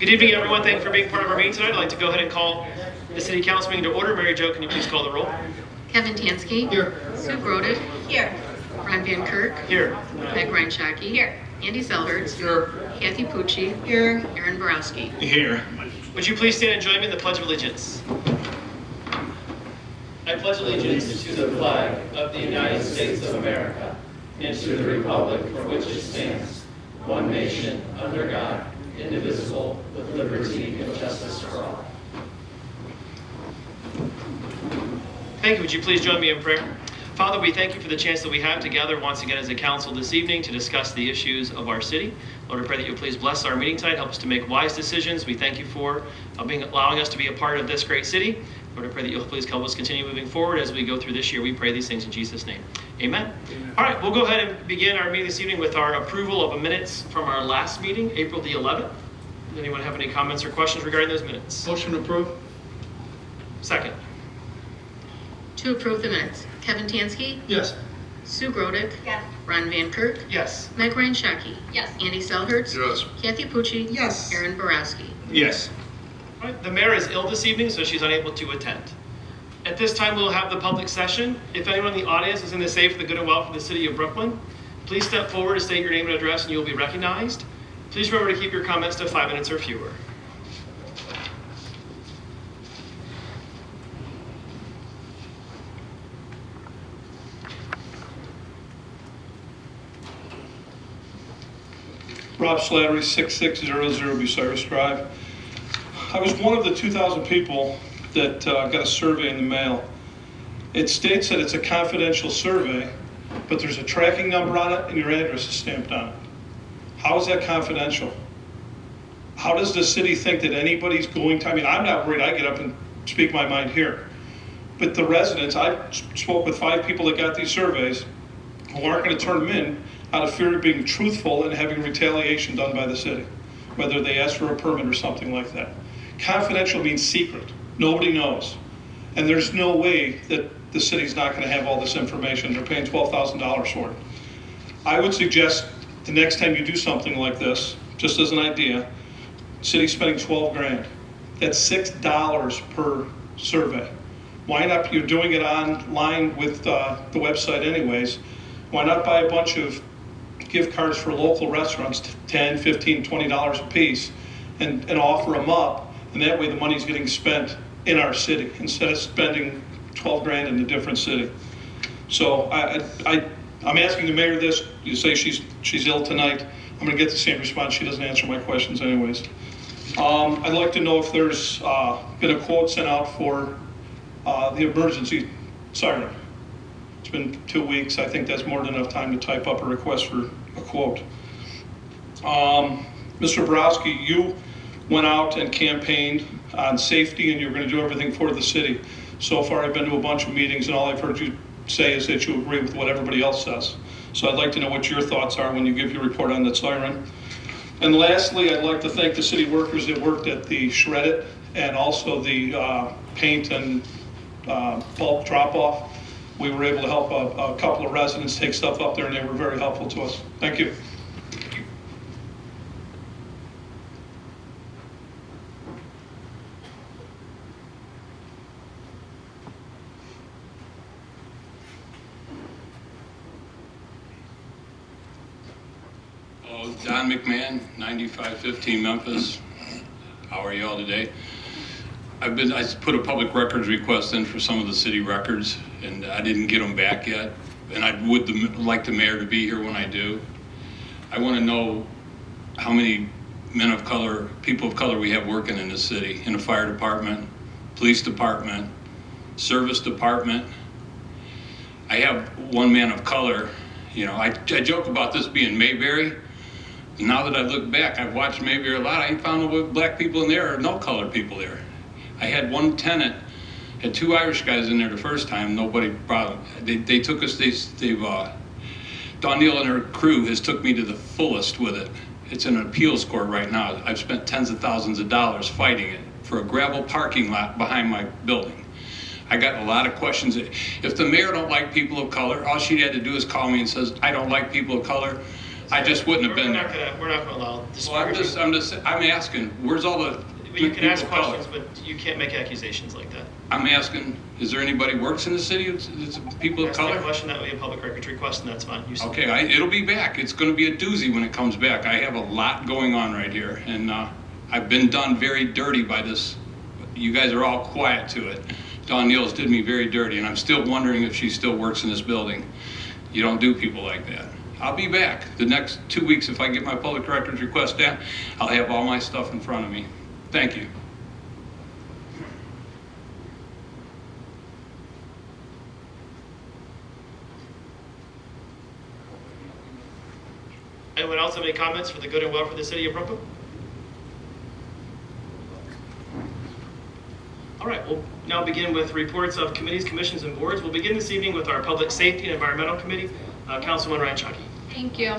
Good evening, everyone. Thank you for being part of our meeting tonight. I'd like to go ahead and call the City Council meeting to order. Mary Jo, can you please call the roll? Kevin Tansky. Here. Sue Grodick. Here. Ron Van Kirk. Here. Meg Ryan-Shockey. Here. Andy Selhertz. Here. Kathy Pucci. Here. Aaron Borowski. Here. Would you please stand and join me in the Pledge of Allegiance? I pledge allegiance to the flag of the United States of America and to the republic for which it stands, one nation, under God, indivisible, with liberty and justice for all. Thank you. Would you please join me in prayer? Father, we thank you for the chance that we have to gather once again as a council this evening to discuss the issues of our city. Lord, I pray that you'll please bless our meeting tonight, help us to make wise decisions. We thank you for allowing us to be a part of this great city. Lord, I pray that you'll please help us continue moving forward as we go through this year. We pray these things in Jesus' name. Amen. All right, we'll go ahead and begin our meeting this evening with our approval of the minutes from our last meeting, April the 11th. Does anyone have any comments or questions regarding those minutes? Motion approved. Second. To approve the minutes, Kevin Tansky. Yes. Sue Grodick. Yes. Ron Van Kirk. Yes. Meg Ryan-Shockey. Yes. Andy Selhertz. Yes. Kathy Pucci. Yes. Aaron Borowski. Yes. All right, the mayor is ill this evening, so she's unable to attend. At this time, we'll have the public session. If anyone in the audience is in the say for the good and welfare of the city of Brooklyn, please step forward to state your name and address and you'll be recognized. Please remember to keep your comments to 5 minutes or fewer. Rob Slattery, 6600 Bucyrus Drive. I was one of the 2,000 people that got a survey in the mail. It states that it's a confidential survey, but there's a tracking number on it and your address is stamped on it. How is that confidential? How does the city think that anybody's going to, I mean, I'm not worried, I get up and speak my mind here. But the residents, I spoke with 5 people that got these surveys who aren't going to turn them in out of fear of being truthful and having retaliation done by the city, whether they ask for a permit or something like that. Confidential means secret. Nobody knows. And there's no way that the city's not going to have all this information. They're paying $12,000 for it. I would suggest the next time you do something like this, just as an idea, city's spending 12 grand. That's $6 per survey. Why not, you're doing it online with the website anyways, why not buy a bunch of gift cards for local restaurants, $10, $15, $20 a piece, and offer them up, and that way the money's getting spent in our city instead of spending 12 grand in a different city. So I'm asking the mayor this. You say she's ill tonight. I'm going to get the same response. She doesn't answer my questions anyways. I'd like to know if there's been a quote sent out for the emergency siren. It's been 2 weeks. I think that's more than enough time to type up a request for a quote. Mr. Borowski, you went out and campaigned on safety and you're going to do everything for the city. So far I've been to a bunch of meetings and all I've heard you say is that you agree with what everybody else says. So I'd like to know what your thoughts are when you give your report on that siren. And lastly, I'd like to thank the city workers that worked at the Shred It and also the paint and bulk drop-off. We were able to help a couple of residents take stuff up there and they were very helpful to us. Thank you. Don McMahon, 9515 Memphis. How are you all today? I put a public records request in for some of the city records, and I didn't get them back yet. And I would like the mayor to be here when I do. I want to know how many men of color, people of color we have working in the city, in the fire department, police department, service department. I have one man of color. You know, I joke about this being Mayberry. Now that I look back, I've watched Mayberry a lot. I ain't found no black people in there or no colored people there. I had one tenant, had 2 Irish guys in there the first time, nobody brought them. They took us, Don Neal and her crew has took me to the fullest with it. It's in an appeals court right now. I've spent tens of thousands of dollars fighting it for a gravel parking lot behind my building. I got a lot of questions. If the mayor don't like people of color, all she had to do is call me and says, I don't like people of color. I just wouldn't have been We're not there. gonna, we're not gonna allow Well, I'm asking, where's all the You can ask people of color? questions, but you can't make accusations like that. I'm asking, is there anybody works in the city that's people of Ask me a color? question, that would be a public records request, and that's fine. You said- Okay, it'll be back. It's gonna be a doozy when it comes back. I have a lot going on right here, and I've been done very dirty by this. You guys are all quiet to it. Dawn Niels did me very dirty, and I'm still wondering if she still works in this building. You don't do people like that. I'll be back the next 2 weeks. If I get my public records request down, I'll have all my stuff in front of me. Thank you. Anyone else have any comments for the good and welfare of the city of Brooklyn? All right, we'll now begin with reports of committees, commissions, and boards. We'll begin this evening with our Public Safety and Environmental Committee. Councilman Ryan Shockey. Thank you.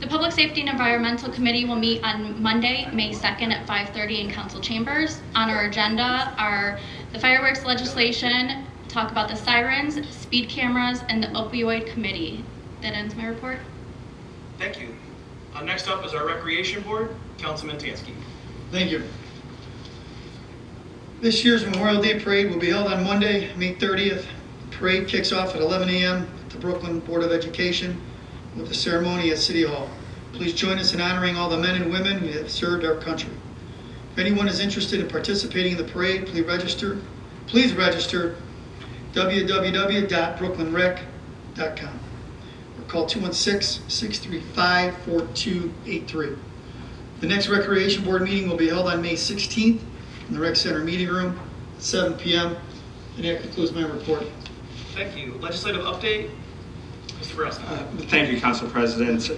The Public Safety and Environmental Committee will meet on Monday, May 2nd at 5:30 in council chambers. On our agenda are the fireworks legislation, talk about the sirens, speed cameras, and the opioid committee. That ends my report. Thank you. Next up is our Recreation Board, Councilman Tansky. Thank you. This year's Memorial Day Parade will be held on Monday, May 30th. The parade kicks off at 11 a.m. at the Brooklyn Board of Education with the ceremony at City Hall. Please join us in honoring all the men and women who have served our country. If anyone is interested in participating in the parade, please register www.brooklynrec.com or call 216-635-4283. The next Recreation Board meeting will be held on May 16th in the Rec Center Meeting Room at 7 p.m. And that concludes my report. Thank you. Legislative update, Mr. Borowski. Thank you, Council President.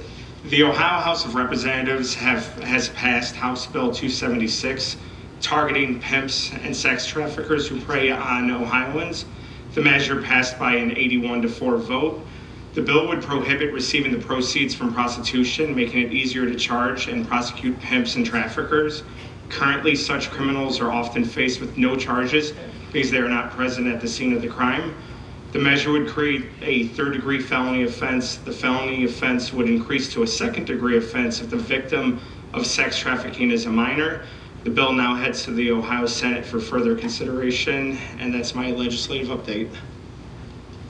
The Ohio House of Representatives has passed House Bill 276, targeting pimps and sex traffickers who prey on Ohioans. The measure passed by an 81-4 vote. The bill would prohibit receiving the proceeds from prostitution, making it easier to charge and prosecute pimps and traffickers. Currently, such criminals are often faced with no charges because they are not present at the scene of the crime. The measure would create a third-degree felony offense. The felony offense would increase to a second-degree offense if the victim of sex trafficking is a minor. The bill now heads to the Ohio Senate for further consideration, and that's my legislative update.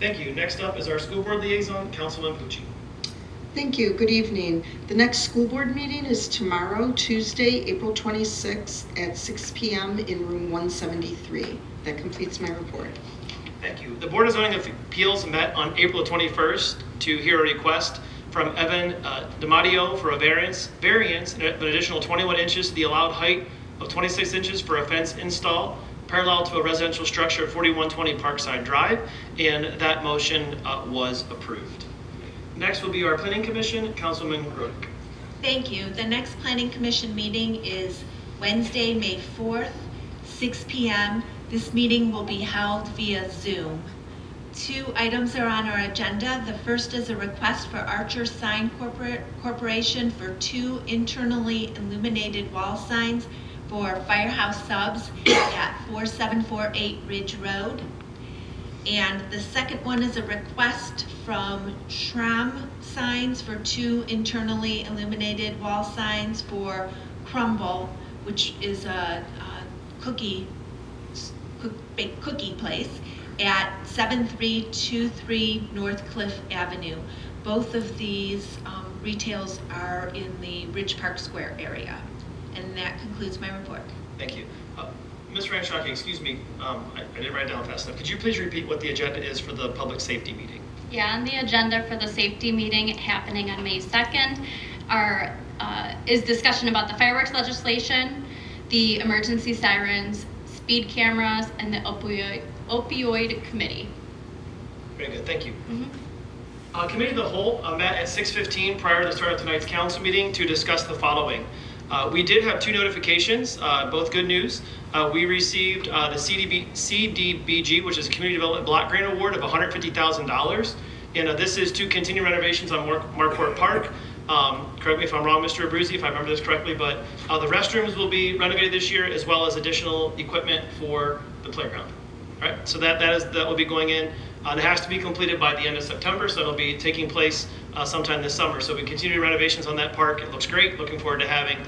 Thank you. Next up is our School Board Liaison, Councilman Pucci. Thank you. Good evening. The next school board meeting is tomorrow, Tuesday, April 26th at 6 p.m. in room 173. That completes my report. Thank you. The Board of Zoning Appeals met on April 21st to hear a request from Evan DiMatteo for a variance of an additional 21 inches to the allowed height of 26 inches for a fence install parallel to a residential structure at 4120 Parkside Drive, and that motion was approved. Next will be our Planning Commission, Councilman Grodick. Thank you. The next Planning Commission meeting is Wednesday, May 4th, 6 p.m. This meeting will be held via Zoom. 2 items are on our agenda. The first is a request for Archer Sign Corporation for 2 internally illuminated wall signs for Firehouse Subs at 4748 Ridge Road. And the second one is a request from Schramm Signs for 2 internally illuminated wall signs for Crumble, which is a baked cookie place at 7323 North Cliff Avenue. Both of these retails are in the Ridge Park Square area. And that concludes my report. Thank you. Ms. Ranchaki, excuse me, I didn't write it down fast enough. Could you please repeat what the agenda is for the public safety meeting? Yeah, on the agenda for the safety meeting happening on May 2nd is discussion about the fireworks legislation, the emergency sirens, speed cameras, and the opioid committee. Very good, thank you. Committee of the Whole met at 6:15 prior to the start of tonight's council meeting to discuss the following. We did have 2 notifications, both good news. We received the CDBG, which is a Community Development Block Grant Award of $150,000. And this is to continue renovations on Marquardt Park. Correct me if I'm wrong, Mr. Abruzzi, if I remember this correctly, but the restrooms will be renovated this year as well as additional equipment for the playground. All right, so that will be going in. It has to be completed by the end of September, so it'll be taking place sometime this summer. So we continue renovations on that park. It looks great. Looking forward to having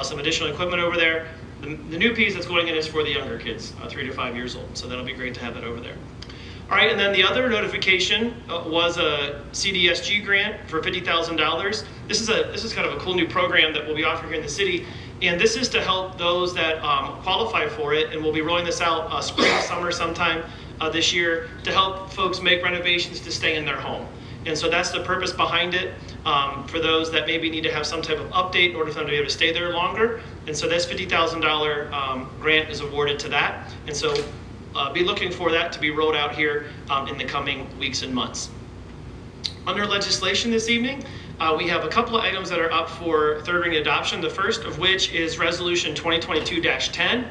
some additional equipment over there. The new piece that's going in is for the younger kids, 3 to 5 years old. So that'll be great to have that over there. All right, and then the other notification was a CDSG grant for $50,000. This is kind of a cool new program that we'll be offering here in the city, and this is to help those that qualify for it, and we'll be rolling this out spring, summer, sometime this year to help folks make renovations to stay in their home. And so that's the purpose behind it, for those that maybe need to have some type of update in order for them to be able to stay there longer. And so this $50,000 grant is awarded to that. And so be looking for that to be rolled out here in the coming weeks and months. Under legislation this evening, we have a couple of items that are up for third reading adoption, the first of which is Resolution 2022-10.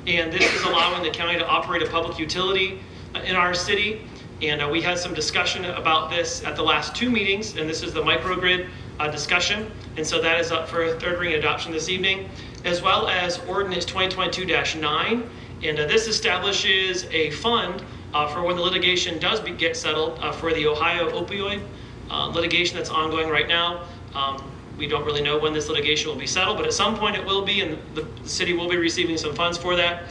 And this is allowing the county to operate a public utility in our city. And we had some discussion about this at the last 2 meetings, and this is the microgrid discussion. And so that is up for third reading adoption this evening, as well as Ordinance 2022-9. And this establishes a fund for when the litigation does get settled for the Ohio opioid litigation that's ongoing right now. We don't really know when this litigation will be settled, but at some point it will be, and the city will be receiving some funds for that.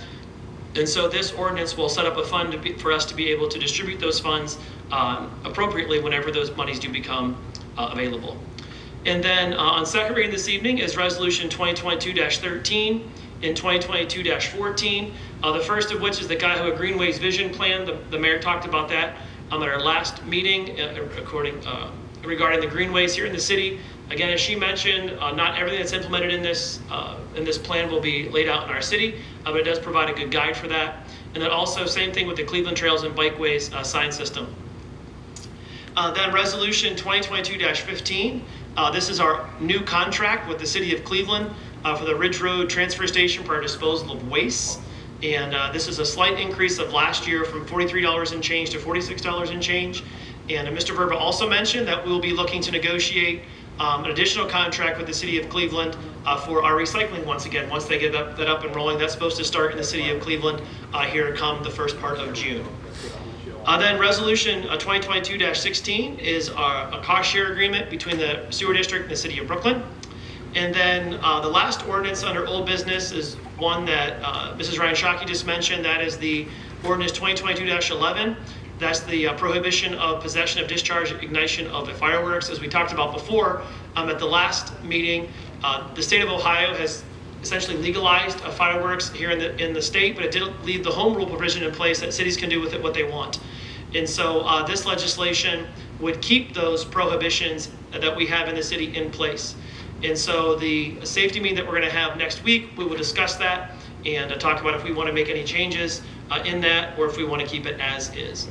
And so this ordinance will set up a fund for us to be able to distribute those funds appropriately whenever those monies do become available. And then on second reading this evening is Resolution 2022-13 and 2022-14. The first of which is the Cuyahoga Greenways Vision Plan. The mayor talked about that at our last meeting regarding the greenways here in the city. Again, as she mentioned, not everything that's implemented in this plan will be laid out in our city, but it does provide a good guide for that. And then also, same thing with the Cleveland Trails and Bikeways sign system. Then Resolution 2022-15. This is our new contract with the city of Cleveland for the Ridge Road Transfer Station for our disposal of waste. And this is a slight increase of last year from $43 and change to $46 and change. And Mr. Verba also mentioned that we'll be looking to negotiate an additional contract with the city of Cleveland for our recycling once again. Once they get that up and rolling, that's supposed to start in the city of Cleveland here come the first part of June. Then Resolution 2022-16 is a cost share agreement between the sewer district and the city of Brooklyn. And then the last ordinance under old business is one that Mrs. Ryan Shockey just mentioned. That is the ordinance 2022-11. That's the prohibition of possession of discharge, ignition of the fireworks. As we talked about before at the last meeting, the state of Ohio has essentially legalized fireworks here in the state, but it didn't leave the home rule provision in place that cities can do with it what they want. And so this legislation would keep those prohibitions that we have in the city in place. And so the safety meeting that we're going to have next week, we will discuss that and talk about if we want to make any changes in that or if we want to keep it as is.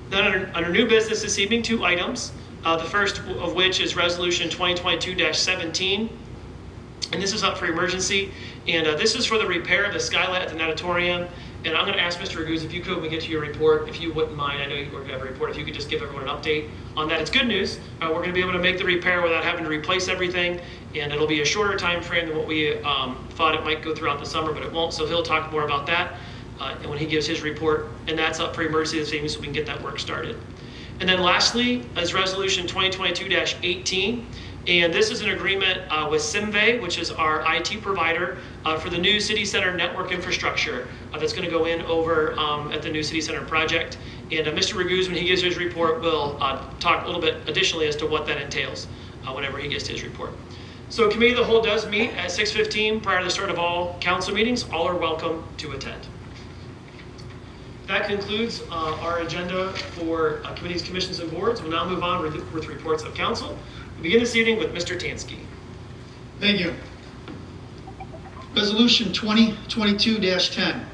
Then under new business this evening, 2 items. The first of which is Resolution 2022-17. And this is up for emergency. And this is for the repair of the skylight at the natatorium. And I'm going to ask Mr. Raguse, if you could, when we get to your report, if you wouldn't mind, I know you have a report, if you could just give everyone an update on that. It's good news. We're going to be able to make the repair without having to replace everything. And it'll be a shorter time frame than what we thought it might go throughout the summer, but it won't. So he'll talk more about that and when he gives his report. And that's up for emergency this evening so we can get that work started. And then lastly is Resolution 2022-18. And this is an agreement with Simve, which is our IT provider for the new City Center network infrastructure that's going to go in over at the new City Center project. And Mr. Raguse, when he gives his report, will talk a little bit additionally as to what that entails whenever he gets to his report. So Committee of the Whole does meet at 6:15 prior to the start of all council meetings. All are welcome to attend. That concludes our agenda for committees, commissions, and boards. We'll now move on with reports of council. We begin this evening with Mr. Tansky. Thank you. Resolution 2022-10.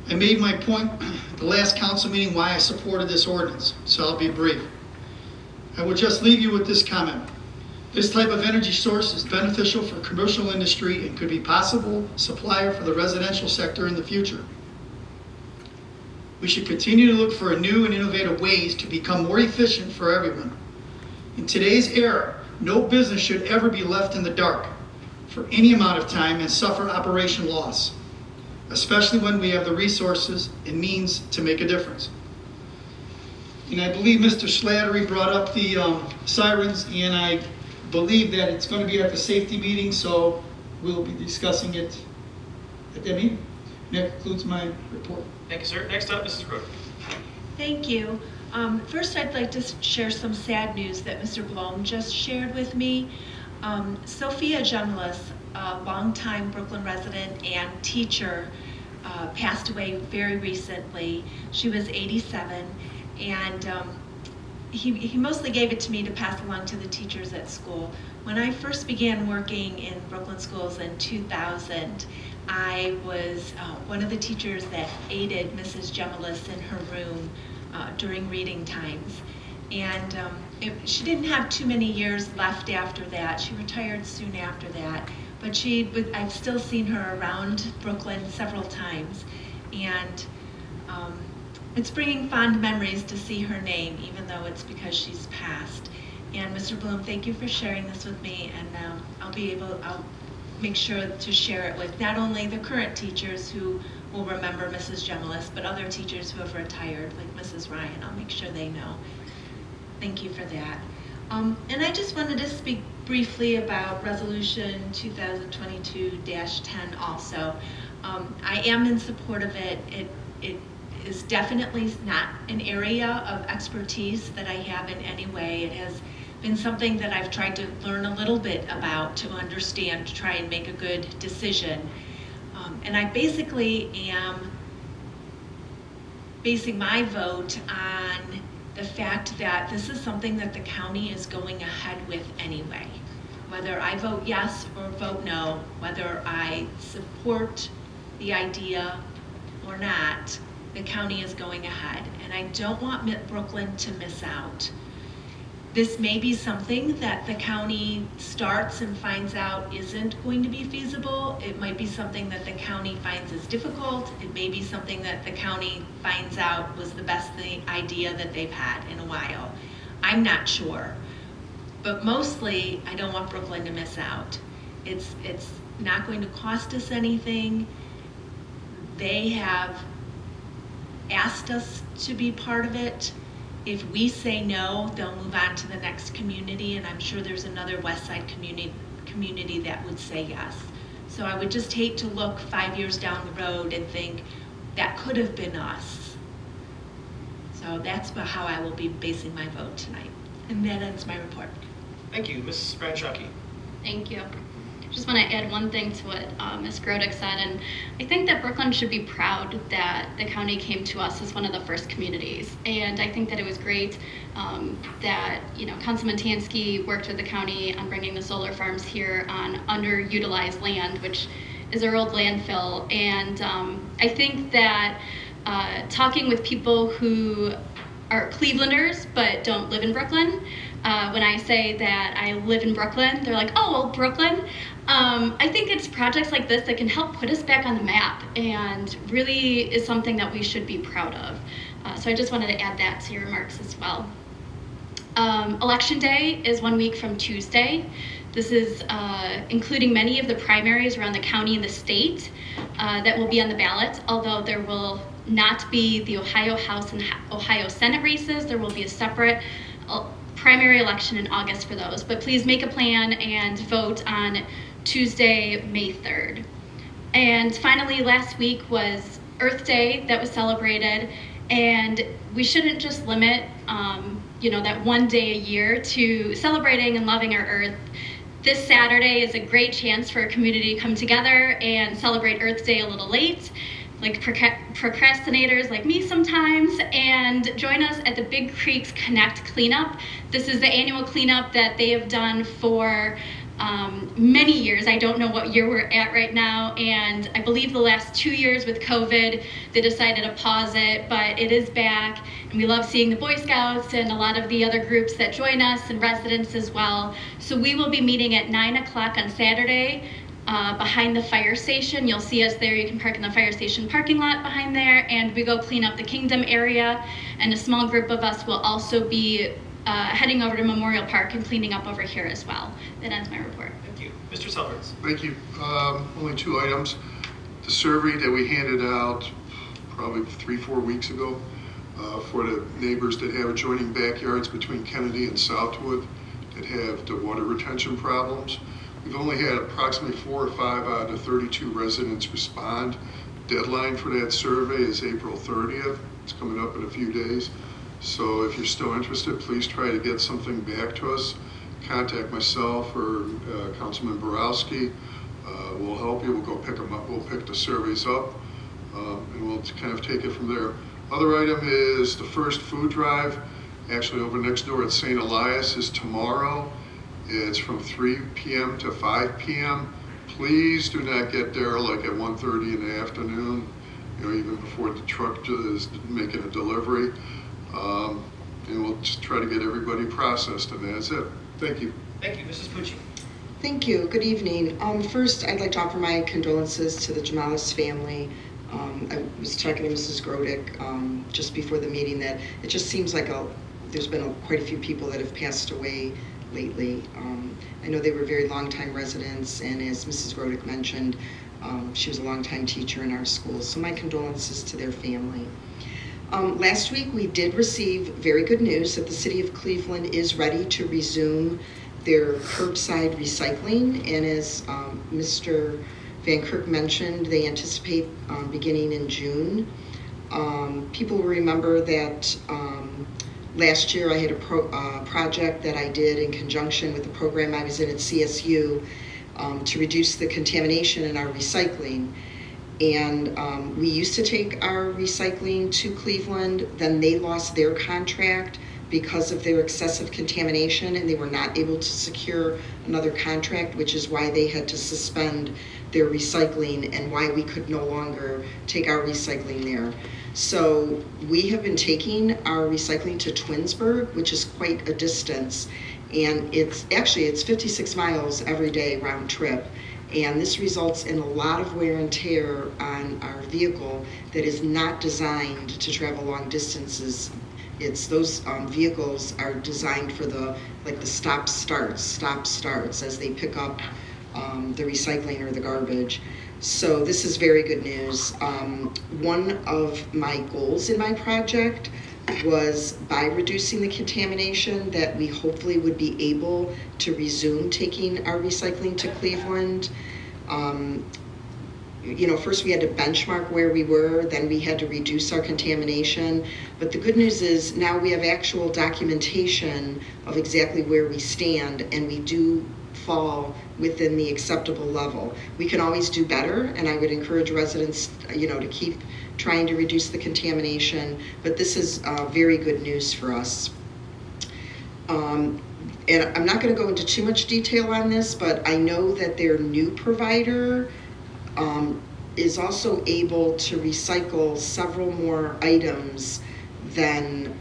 I made my point at the last council meeting why I supported this ordinance, so I'll be brief. I will just leave you with this comment. This type of energy source is beneficial for commercial industry and could be possible supplier for the residential sector in the future. We should continue to look for new and innovative ways to become more efficient for everyone. In today's era, no business should ever be left in the dark for any amount of time and suffer operation loss. especially when we have the resources and means to make a difference. And I believe Mr. Slattery brought up the sirens, and I believe that it's going to be at the safety meeting, so we'll be discussing it at that meeting. That concludes my report. Thank you, sir. Next up, Mrs. Grote. Thank you. First, I'd like to share some sad news that Mr. Blom just shared with me. Sophia Gemlis, a longtime Brooklyn resident and teacher, passed away very recently. She was 87, and he mostly gave it to me to pass along to the teachers at school. When I first began working in Brooklyn schools in 2000, I was one of the teachers that aided Mrs. Gemlis in her room during reading times. And she didn't have too many years left after that. She retired soon after that. But I've still seen her around Brooklyn several times. And it's bringing fond memories to see her name, even though it's because she's passed. And Mr. Bloom, thank you for sharing this with me. And I'll make sure to share it with not only the current teachers who will remember Mrs. Gemlis, but other teachers who have retired, like Mrs. Ryan. I'll make sure they know. Thank you for that. And I just wanted to speak briefly about Resolution 2022-10 also. I am in support of it. It is definitely not an area of expertise that I have in any way. It has been something that I've tried to learn a little bit about to understand, to try and make a good decision. And I basically am basing my vote on the fact that this is something that the county is going ahead with anyway. Whether I vote yes or vote no, whether I support the idea or not, the county is going ahead. And I don't want Brooklyn to miss out. This may be something that the county starts and finds out isn't going to be feasible. It might be something that the county finds is difficult. It may be something that the county finds out was the best idea that they've had in a while. I'm not sure. But mostly, I don't want Brooklyn to miss out. It's not going to cost us anything. They have asked us to be part of it. If we say no, they'll move on to the next community, and I'm sure there's another West Side community that would say yes. So I would just hate to look 5 years down the road and think that could have been us. So that's how I will be basing my vote tonight. And that ends my report. Thank you. Mrs. Branchaki. Thank you. Just want to add one thing to what Ms. Grodick said, and I think that Brooklyn should be proud that the county came to us as one of the first communities. And I think that it was great that Councilman Tansky worked with the county on bringing the solar farms here on underutilized land, which is our old landfill. And I think that talking with people who are Clevelanders but don't live in Brooklyn, when I say that I live in Brooklyn, they're like, oh, well, Brooklyn. I think it's projects like this that can help put us back on the map and really is something that we should be proud of. So I just wanted to add that to your remarks as well. Election Day is 1 week from Tuesday. This is including many of the primaries around the county and the state that will be on the ballot, although there will not be the Ohio House and Ohio Senate races. There will be a separate primary election in August for those, but please make a plan and vote on Tuesday, May 3rd. And finally, last week was Earth Day that was celebrated, and we shouldn't just limit that one day a year to celebrating and loving our Earth. This Saturday is a great chance for a community to come together and celebrate Earth Day a little late, like procrastinators like me sometimes, and join us at the Big Creeks Connect cleanup. This is the annual cleanup that they have done for many years. I don't know what year we're at right now, and I believe the last 2 years with COVID, they decided to pause it, but it is back, and we love seeing the Boy Scouts and a lot of the other groups that join us and residents as well. So we will be meeting at 9 o'clock on Saturday behind the fire station. You'll see us there. You can park in the fire station parking lot behind there, and we go clean up the Kingdom area, and a small group of us will also be heading over to Memorial Park and cleaning up over here as well. That ends my report. Thank you. Mr. Selberts. Thank you. Only 2 items. The survey that we handed out probably 3-4 weeks ago for the neighbors that have adjoining backyards between Kennedy and Southwood that have the water retention problems. We've only had approximately 4 or 5 out of 32 residents respond. Deadline for that survey is April 30th. It's coming up in a few days. So if you're still interested, please try to get something back to us. Contact myself or Councilman Borowski. We'll help you. We'll go pick them up. We'll pick the surveys up, and we'll kind of take it from there. Other item is the first food drive, actually over next door at St. Elias, is tomorrow. It's from 3 p.m. to 5 p.m. Please do not get there like at 1:30 in the afternoon, even before the truck is making a delivery. And we'll just try to get everybody processed, and that's it. Thank you. Thank you. Mrs. Pucci. Thank you. Good evening. First, I'd like to offer my condolences to the Jamalis family. I was talking to Mrs. Grodick just before the meeting that it just seems like there's been quite a few people that have passed away lately. I know they were very long-time residents, and as Mrs. Grodick mentioned, she was a long-time teacher in our school. So my condolences to their family. Last week, we did receive very good news that the City of Cleveland is ready to resume their curbside recycling, and as Mr. Van Kirk mentioned, they anticipate beginning in June. People will remember that last year I had a project that I did in conjunction with the program I was in at CSU to reduce the contamination in our recycling. And we used to take our recycling to Cleveland, then they lost their contract because of their excessive contamination, and they were not able to secure another contract, which is why they had to suspend their recycling and why we could no longer take our recycling there. So we have been taking our recycling to Twinsburg, which is quite a distance, and it's 56 miles every day round trip. And this results in a lot of wear and tear on our vehicle that is not designed to travel long distances. Those vehicles are designed for the stop starts as they pick up the recycling or the garbage. So this is very good news. One of my goals in my project was by reducing the contamination that we hopefully would be able to resume taking our recycling to Cleveland. First we had to benchmark where we were, then we had to reduce our contamination. But the good news is now we have actual documentation of exactly where we stand, and we do fall within the acceptable level. We can always do better, and I would encourage residents, to keep trying to reduce the contamination, but this is very good news for us. And I'm not going to go into too much detail on this, but I know that their new provider is also able to recycle several more items than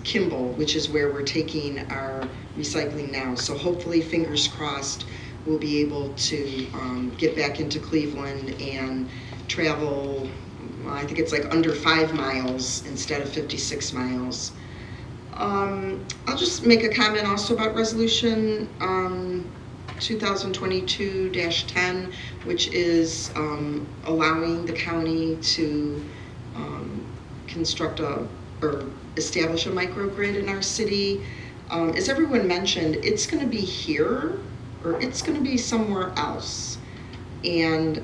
Kimball, which is where we're taking our recycling now. So hopefully, fingers crossed, we'll be able to get back into Cleveland and travel, I think it's like under 5 miles instead of 56 miles. I'll just make a comment also about resolution 2022-10, which is allowing the county to construct or establish a microgrid in our city. As everyone mentioned, it's going to be here or it's going to be somewhere else. And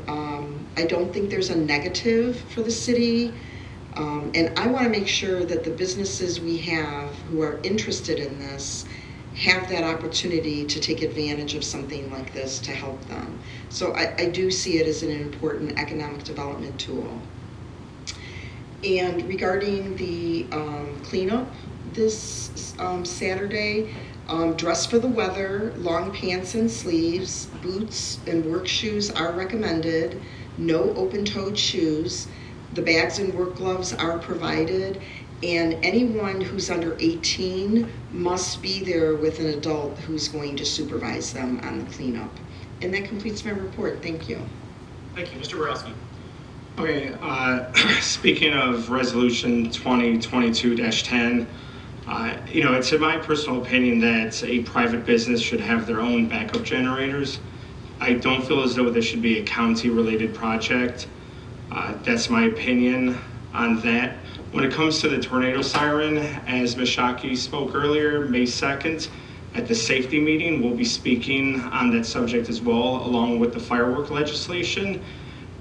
I don't think there's a negative for the city. And I want to make sure that the businesses we have who are interested in this have that opportunity to take advantage of something like this to help them. So I do see it as an important economic development tool. And regarding the cleanup this Saturday, dress for the weather, long pants and sleeves, boots and work shoes are recommended, no open-toed shoes. The bags and work gloves are provided, and anyone who's under 18 must be there with an adult who's going to supervise them on the cleanup. And that completes my report. Thank you. Thank you. Mr. Borowski. Okay, speaking of resolution 2022-10, it's in my personal opinion that a private business should have their own backup generators. I don't feel as though this should be a county-related project. That's my opinion on that. When it comes to the tornado siren, as Ms. Shockey spoke earlier, May 2nd, at the safety meeting, we'll be speaking on that subject as well, along with the firework legislation.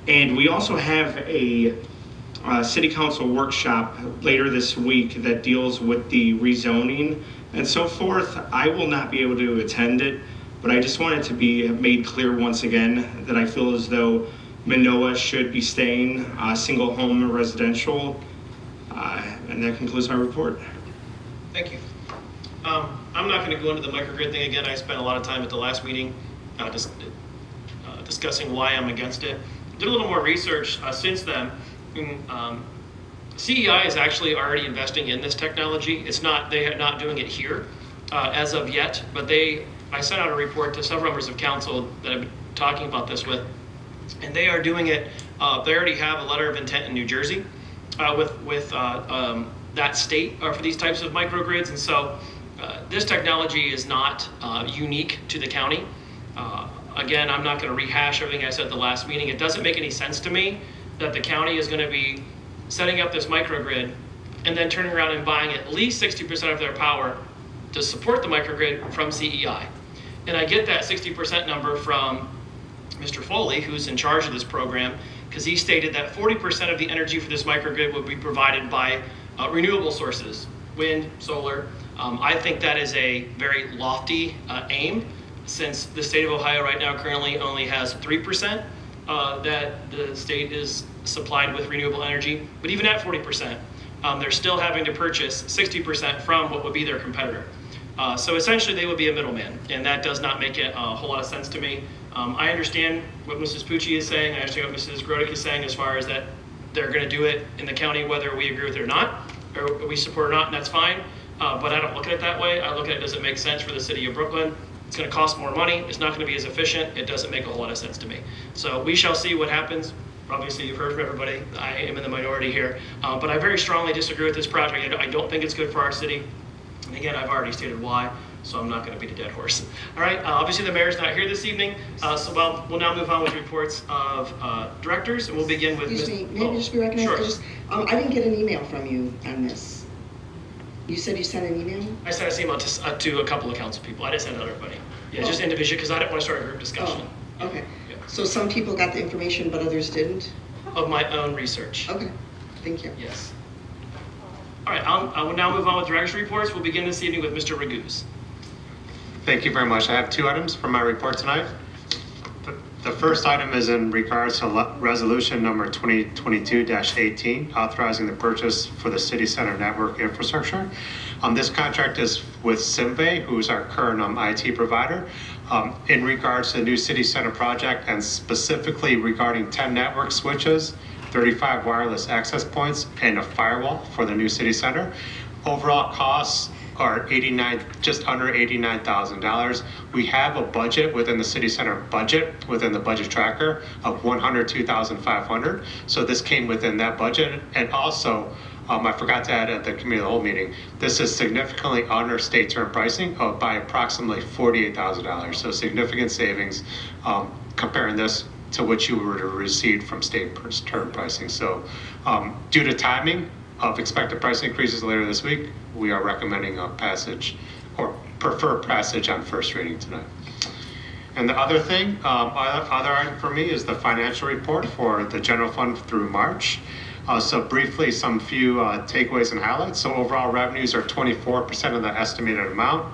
And we also have a city council workshop later this week that deals with the rezoning and so forth. I will not be able to attend it, but I just want it to be made clear once again that I feel as though Manoa should be staying single home residential. And that concludes my report. Thank you. I'm not going to go into the microgrid thing again. I spent a lot of time at the last meeting discussing why I'm against it. Did a little more research since then. CEI is actually already investing in this technology. They are not doing it here as of yet, but I sent out a report to several members of council that I've been talking about this with, and they are doing it. They already have a letter of intent in New Jersey with that state for these types of microgrids, and so this technology is not unique to the county. Again, I'm not going to rehash everything I said at the last meeting. It doesn't make any sense to me that the county is going to be setting up this microgrid and then turning around and buying at least 60% of their power to support the microgrid from CEI. And I get that 60% number from Mr. Foley, who's in charge of this program, because he stated that 40% of the energy for this microgrid would be provided by renewable sources, wind, solar. I think that is a very lofty aim, since the state of Ohio right now currently only has 3% that the state is supplied with renewable energy. But even at 40%, they're still having to purchase 60% from what would be their competitor. So essentially they would be a middleman, and that does not make it a whole lot of sense to me. I understand what Mrs. Pucci is saying. I understand what Mrs. Grodick is saying as far as that they're going to do it in the county whether we agree with it or not, or we support it or not, and that's fine. But I don't look at it that way. I look at it, does it make sense for the city of Brooklyn? It's going to cost more money. It's not going to be as efficient. It doesn't make a whole lot of sense to me. So we shall see what happens. Obviously, you've heard from everybody. I am in the minority here. But I very strongly disagree with this project. I don't think it's good for our city. And again, I've already stated why, so I'm not going to beat a dead horse. All right, obviously the mayor's not here this evening, so we'll now move on with reports of directors, and we'll begin with Excuse me, may I just be recognized? Sure. I didn't get an email from you on this. You said you sent an email? I sent an email to a couple of council people. I didn't send it to everybody. Yeah, just individually, because I didn't want to start a group discussion. Oh, okay. Yeah. So some people got the information, but others didn't? Of my own research. Okay, thank you. Yes. All right, I will now move on with director's reports. We'll begin this evening with Mr. Raguse. Thank you very much. I have two items from my report tonight. The first item is in regards to resolution number 2022-18, authorizing the purchase for the city center network infrastructure. This contract is with Simve, who is our current IT provider, in regards to the new city center project, and specifically regarding 10 network switches, 35 wireless access points, and a firewall for the new city center. Overall costs are just under $89,000. We have a budget within the city center budget, within the budget tracker, of $102,500. So this came within that budget. And also, I forgot to add at the committee of the whole meeting, this is significantly under state term pricing by approximately $48,000. So significant savings comparing this to what you would have received from state term pricing. So due to timing of expected price increases later this week, we are recommending a passage or prefer passage on first reading tonight. And the other thing, other item for me is the financial report for the general fund through March. So briefly, some few takeaways and highlights. So overall revenues are 24% of the estimated amount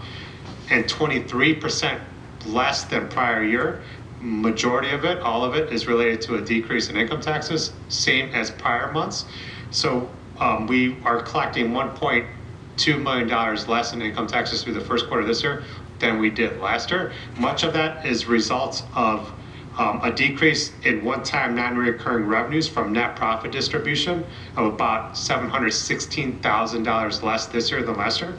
and 23% less than prior year. Majority of it, all of it, is related to a decrease in income taxes, same as prior months. So we are collecting $1.2 million less in income taxes through the first quarter this year than we did last year. Much of that is results of a decrease in one-time non-recurring revenues from net profit distribution of about $716,000 less this year than last year.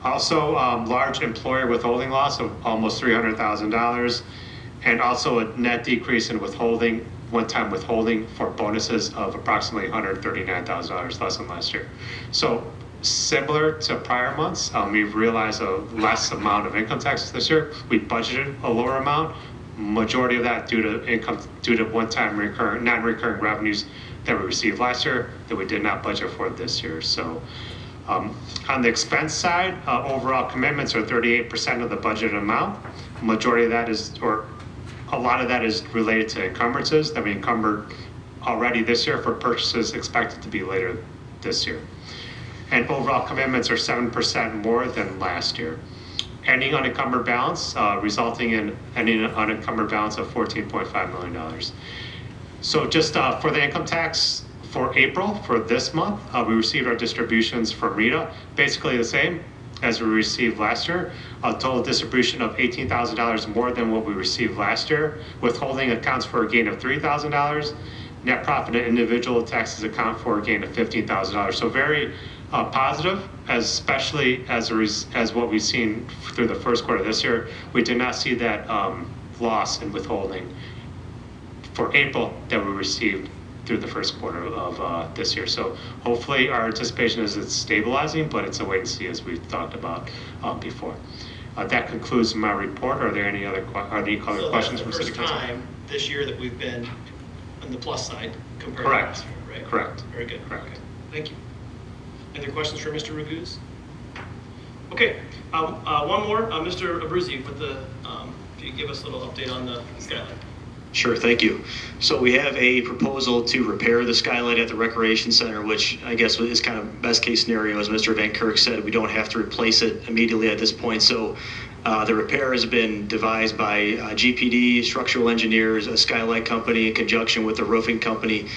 Also, large employer withholding loss of almost $300,000, and also a net decrease in withholding, one-time withholding for bonuses of approximately $139,000 less than last year. So similar to prior months, we've realized a less amount of income taxes this year. We budgeted a lower amount, Majority of that due to one-time non-recurring revenues that we received last year that we did not budget for this year. So on the expense side, overall commitments are 38% of the budgeted amount. Majority of that is, or a lot of that is related to encumbrances that we encumbered already this year for purchases expected to be later this year. And overall commitments are 7% more than last year. Ending unencumbered balance, resulting in ending unencumbered balance of $14.5 million. So just for the income tax for April, for this month, we received our distributions from RETA, basically the same as we received last year. A total distribution of $18,000 more than what we received last year. Withholding accounts for a gain of $3,000. Net profit and individual taxes account for a gain of $15,000. So very positive, especially as what we've seen through the first quarter of this year. We did not see that loss in withholding for April that we received through the first quarter of this year. So hopefully our anticipation is it's stabilizing, but it's a wait and see as we've talked about before. That concludes my report. Are there any other questions from City Council? So that's the first time this year that we've been on the plus side compared Correct. to last year, right? Correct. Very good. Correct. Okay. Thank you. Any other questions for Mr. Raguse? Okay, one more. Mr. Abruzzi, with the, if you could give us a little update on the skyline. Sure, thank you. So we have a proposal to repair the skylight at the Recreation Center, which I guess is kind of best case scenario, as Mr. Van Kirk said. We don't have to replace it immediately at this point. So the repair has been devised by GPD, structural engineers, a skylight company in conjunction with the roofing company.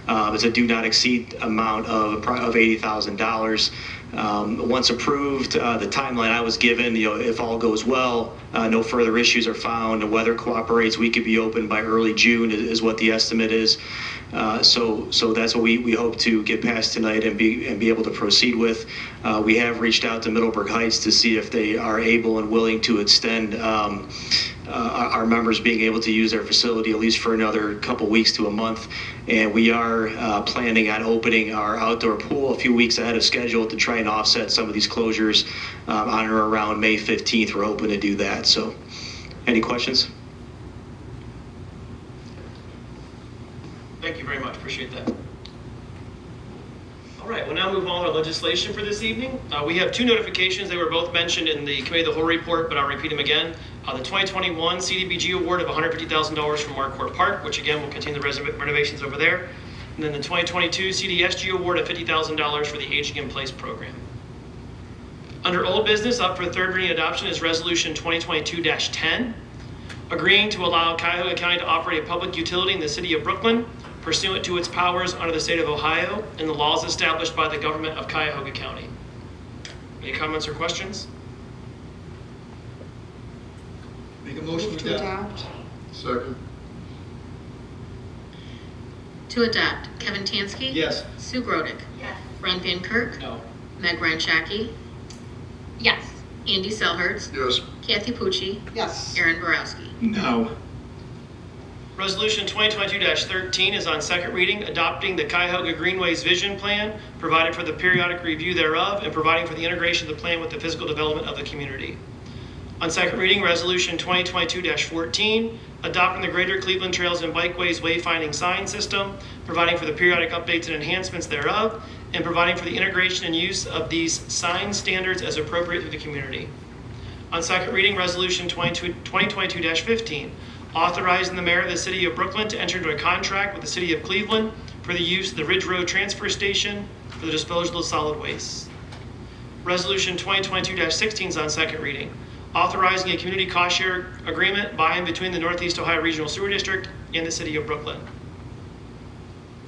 It's a do not exceed amount of $80,000. Once approved, the timeline I was given, if all goes well, no further issues are found, the weather cooperates, we could be open by early June is what the estimate is. So that's what we hope to get past tonight and be able to proceed with. We have reached out to Middleburg Heights to see if they are able and willing to extend our members being able to use their facility at least for another couple weeks to a month. And we are planning on opening our outdoor pool a few weeks ahead of schedule to try and offset some of these closures on or around May 15th. We're hoping to do that. So any questions? Thank you very much. Appreciate that. All right, we'll now move on to legislation for this evening. We have two notifications. They were both mentioned in the Committee of the Whole report, but I'll repeat them again. The 2021 CDBG award of $150,000 from Marquardt Park, which again will continue the renovations over there. And then the 2022 CDSG award of $50,000 for the Aging in Place program. Under old business, up for third reading adoption is Resolution 2022-10, agreeing to allow Cuyahoga County to operate a public utility in the city of Brooklyn, pursuant to its powers under the state of Ohio and the laws established by the government of Cuyahoga County. Any comments or questions? Make a motion Move to to adopt. adopt. Second. To adopt, Kevin Tansky. Yes. Sue Grodick. Yes. Ron Van Kirk. No. Meg Ryan Shaki. Yes. Andy Selhertz. Yes. Kathy Pucci. Yes. Aaron Borowski. No. Resolution 2022-13 is on second reading, adopting the Cuyahoga Greenways Vision Plan, providing for the periodic review thereof, and providing for the integration of the plan with the physical development of the community. On second reading, Resolution 2022-14, adopting the Greater Cleveland Trails and Bikeways wayfinding sign system, providing for the periodic updates and enhancements thereof, and providing for the integration and use of these sign standards as appropriate through the community. On second reading, Resolution 2022-15, authorizing the mayor of the city of Brooklyn to enter into a contract with the city of Cleveland for the use of the Ridge Road Transfer Station for the disposal of solid waste. Resolution 2022-16 is on second reading, authorizing a community cost share agreement by and between the Northeast Ohio Regional Sewer District and the city of Brooklyn.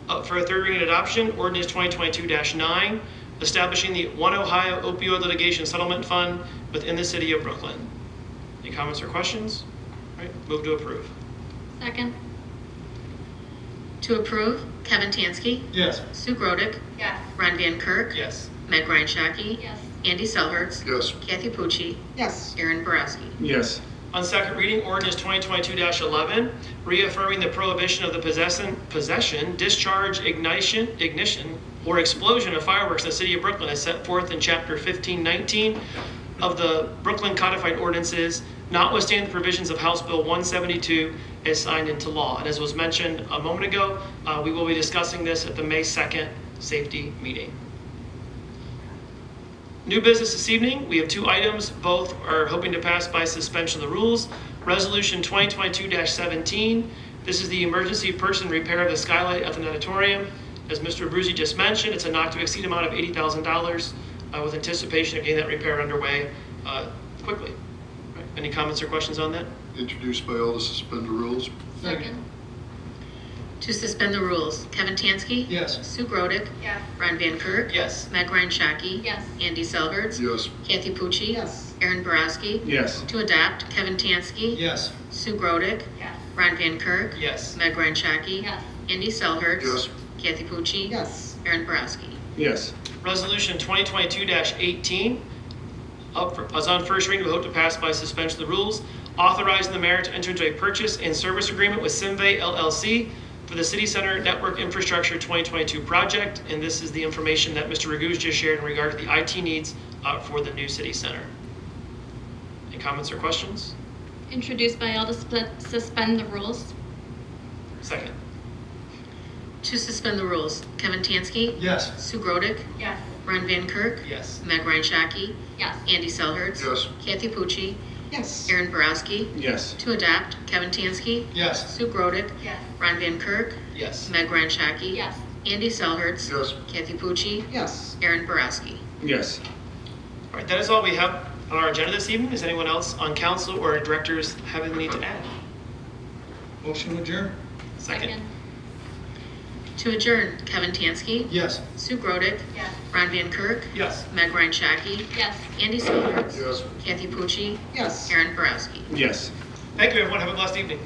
Up for a third reading and adoption, ordinance 2022-9, establishing the One Ohio Opioid Litigation Settlement Fund within the city of Brooklyn. Any comments or questions? All right, move to approve. Second. To approve, Kevin Tansky. Yes. Sue Grodick. Yes. Ron Van Kirk. Yes. Meg Ryan Shaki. Yes. Andy Selhertz. Yes. Kathy Pucci. Yes. Aaron Borowski. Yes. On second reading, ordinance 2022-11, reaffirming the prohibition of the possession, discharge, ignition, or explosion of fireworks in the city of Brooklyn as set forth in Chapter 1519 of the Brooklyn Codified Ordinances, notwithstanding the provisions of House Bill 172 as signed into law. And as was mentioned a moment ago, we will be discussing this at the May 2nd safety meeting. New business this evening, we have 2 items. Both are hoping to pass by suspension of the rules. Resolution 2022-17. This is the emergency purchase and repair of the skylight at the auditorium. As Mr. Abruzzi just mentioned, it's a not to exceed amount of $80,000 with anticipation of getting that repair underway quickly. Right. Any comments or questions on that? Introduced by all to suspend the rules. Second. To suspend the rules, Kevin Tansky. Yes. Sue Grodick. Yes. Ron Van Kirk. Yes. Meg Ryan Shaki. Yes. Andy Selhertz. Yes. Kathy Pucci. Yes. Aaron Borowski. Yes. To adopt, Kevin Tansky. Yes. Sue Grodick. Yes. Ron Van Kirk. Yes. Meg Ryan Shaki. Yes. Andy Selhertz. Yes. Kathy Pucci. Yes. Aaron Borowski. Yes. Resolution 2022-18 is on first reading. We hope to pass by suspension of the rules, authorizing the mayor to enter into a purchase and service agreement with Simvey LLC for the City Center Network Infrastructure 2022 project. And this is the information that Mr. Raguse just shared in regard to the IT needs for the new city center. Any comments or questions? Introduced by all to suspend the rules. Second. To suspend the rules, Kevin Tansky. Yes. Sue Grodick. Yes. Ron Van Kirk. Yes. Meg Ryan Shaki. Yes. Andy Selhertz. Yes. Kathy Pucci. Yes. Aaron Borowski. Yes. To adopt, Kevin Tansky. Yes. Sue Grodick. Yes. Ron Van Kirk. Yes. Meg Ryan Shaki. Yes. Andy Selhertz. Yes. Kathy Pucci. Yes. Aaron Borowski. Yes. All right, that is all we have on our agenda this evening. Does anyone else on council or directors have anything to add? Motion adjourned. Second. To adjourn, Kevin Tansky. Yes. Sue Grodick. Yes. Ron Van Kirk. Yes. Meg Ryan Shaki. Yes. Andy Selhertz. Yes. Kathy Pucci. Yes. Aaron Borowski. Yes. Thank you, everyone. Have a blessed evening.